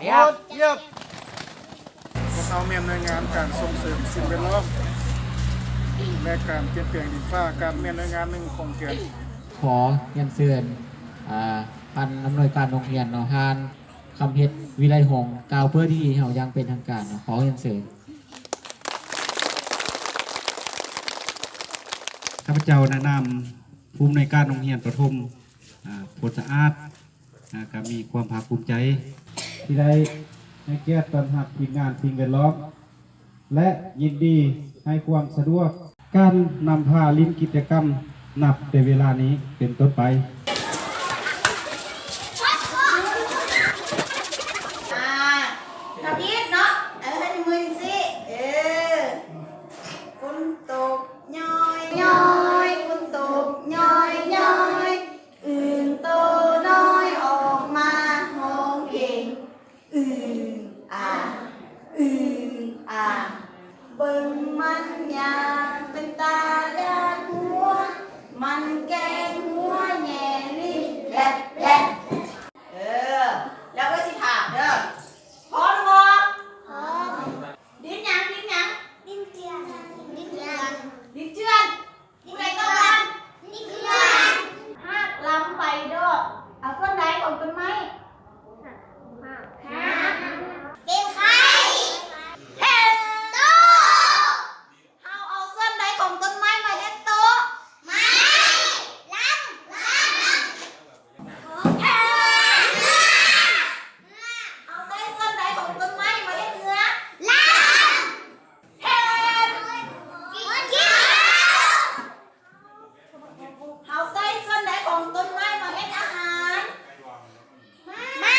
เยี่ยมพวกเราเมียนในงานการส่งเสริมสิ่งแวดล้อมและการเปลี่ยนแปลงดินฟ้าการเมียนในงานหนึ่งของเกียรติขอเรียนเชิญพันอำนวยการโรงเรียนเนาะฮานคำเพชรวิไลหงส์กล่าวเพื่อที่เรายังเป็นทางการเนาะขอเรียนเชิญข้าพเจ้าแนะนำภูมิในการโรงเรียนประถมผลสะอาดก็มีความภาคภูมิใจที่ได้ให้เกียรติต้อนรับทีมงานสิ่งแวดล้อมและยินดีให้ความสะดวกการนำพาลิ้นกิจกรรมนับแต่เวลานี้เป็นต้นไปทำอีกเนาะให้มือสิฝนตกย้อยย้อยฝนตกย้อยย้อยอื่นโตน้อยออกมาห้องเพลงอื่นอื่นเบิ่งมันยางเป็นตาดาหัวมันแกงหัวแง่ลิ้นแหลกแล้วก็สิถามเด้อพร้อมหรือบ่พร้อมดิ้นยังดิ้นเจือนผู้ใดต้องทำดิ้นเจือนหากลำไปเด้อเอาต้นใดของต้นไม้เป็นใครเฮ็ดโต๊ะเอาส่วนใดของต้นไม้มาเฮ็ดโต๊ะไม้ลำเอาใส่ส่วนใดของต้นไม้มาเฮ็ดเนื้อลำเฮ็ดกินเอาใส่ส่วนใดของต้นไม้มาเฮ็ดอาหารมา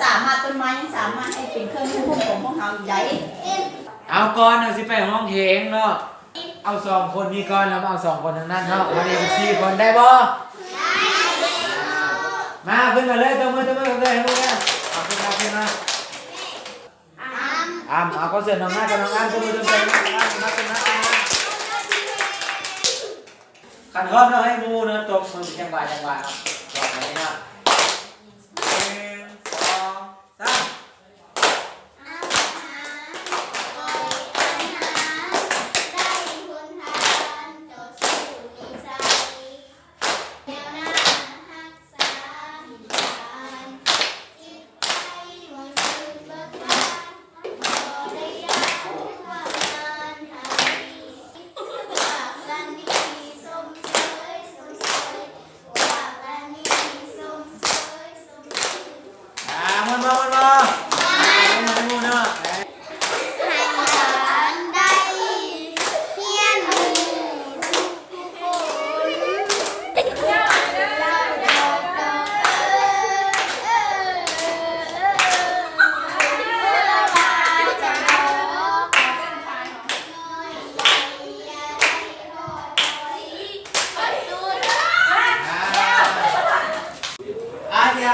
สามารถต้นไม้ยังสามารถให้เป็นเครื่องควบคุมของพวกเราใหญ่เอาก่อนเอาสิไปห้องเพลงเนาะเอา2 คนนี้ก่อนแล้วมาเอา2 คนทางนั้นเนาะวันนี้เป็น4 คนได้บ่มาขึ้นมาเลยตัวมือเลยให้พวกนี้เอาขึ้นมาเอาก็เสร็จน้องหน้ากับน้องอันตัวมือเลยมาขันรอบเนาะให้มูเนาะตบมือจังหวะเนาะต่อไปเนาะ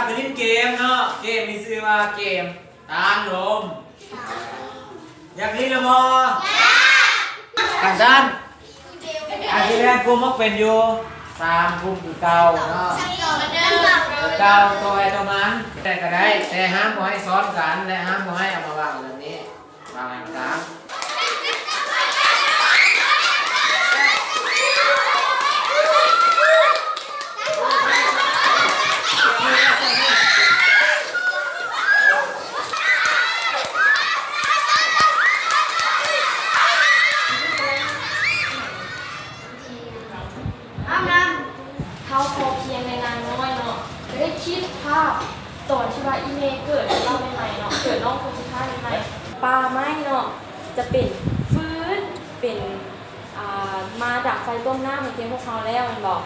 ไปเล่นเกมเนาะเกมมีชื่อว่าเกมตามลมอยากเล่นหรือบ่กันสั้นอาทิตย์แรกกูมักเป็นอยู่3 กลุ่มคือเก่าเนาะเก่าตัวไอ้ตัวมันแต่ก็ได้แต่ห้ามบ่ให้ซ้อนกันและห้ามบ่ให้เอามาวางแบบนี้วางกลางเขาพอเพียงในงานน้อยเนาะจะได้คิดภาพตอนที่ว่าอีเมย์เกิดเล่าใหม่ๆเนาะเกิดน้องคนสุดท้ายใหม่ๆปลาไม้เนาะจะเป็นฟื้นเป็นมาดับไฟต้มหน้าเหมือนเกมพวกเขาแล้วมันบอก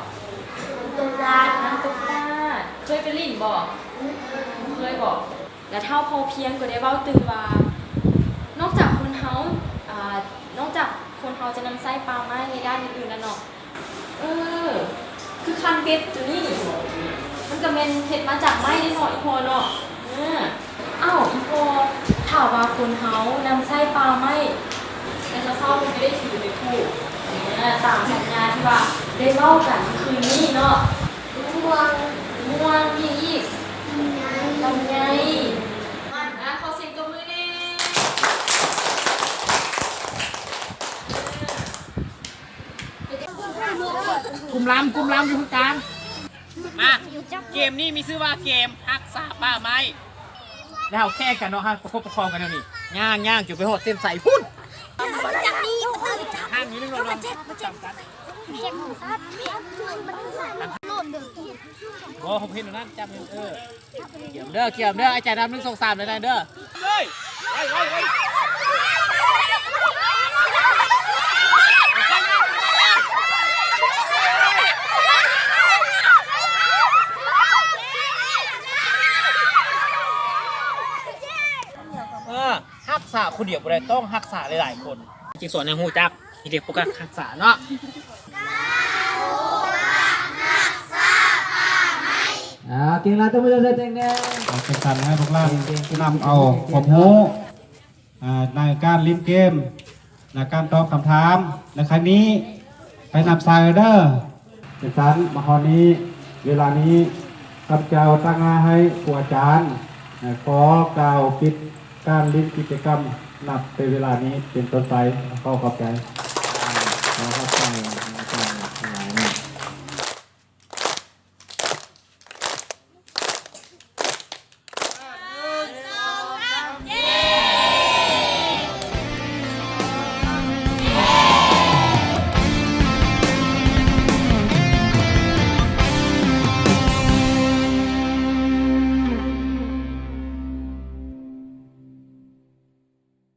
ต้มราดน้ำต้มราดเคยไปลิ่นบอกเคยบอกแล้วเท่าพอเพียงก็ได้เบ้าตื่นว่านอกจากคนเฮานอกจากคนเฮาจะนำไส้ปลาไม้ในด้านอื่นๆแล้วเนาะคือคันเพชรตัวนี้มันก็เป็นเพชรมาจากไม้ได้หน่อยพอเนาะอ้าวอีพอถามว่าไฟ คนเฮานำไส้ปลาไหม้แต่เศร้าๆมันไม่ได้ถือไปพูดตามสัญญาที่ว่าได้เล่ากันคืนนี้เนาะม่วงมีอีกลำไยขอเสียงตบมือเน่ กลุ่มลำอยู่ตรงกลางมาเกมนี้มีชื่อว่าเกมฮักษาป้าไม้แล้วแค่กันเนาะฮะประคบประคองกันเท่านี้ย่างจุดไปหดเส้นใส่พุ่นห้างนี้นึงเราลองจับกันโอ้ผมเห็นอยู่นั่นจับเกี่ยมเด้อไอ้ใจดำ1 2 3เลยนะเด้อเฮ้ยฮักษาคนเดียวบ่ได้ต้องฮักษาหลายๆคนจริงส่วนในหูจักที่เด็กพวกฮักษาเนาะ เก่งละต้องไม่ต้องเล่นเองแน่ เป็นการให้พวกเรานำเอาความรู้ในการเล่นเกมในการตอบคำถามในครั้งนี้ไปนำสายเดอร์เป็นการมาครนี้เวลานี้ข้าพเจ้าตั้งงานให้ครูอาจารย์ขอกล่าวปิดการเล่นกิจกรรมนับเป็นเวลานี้เป็นต้นไปขอขอบใจ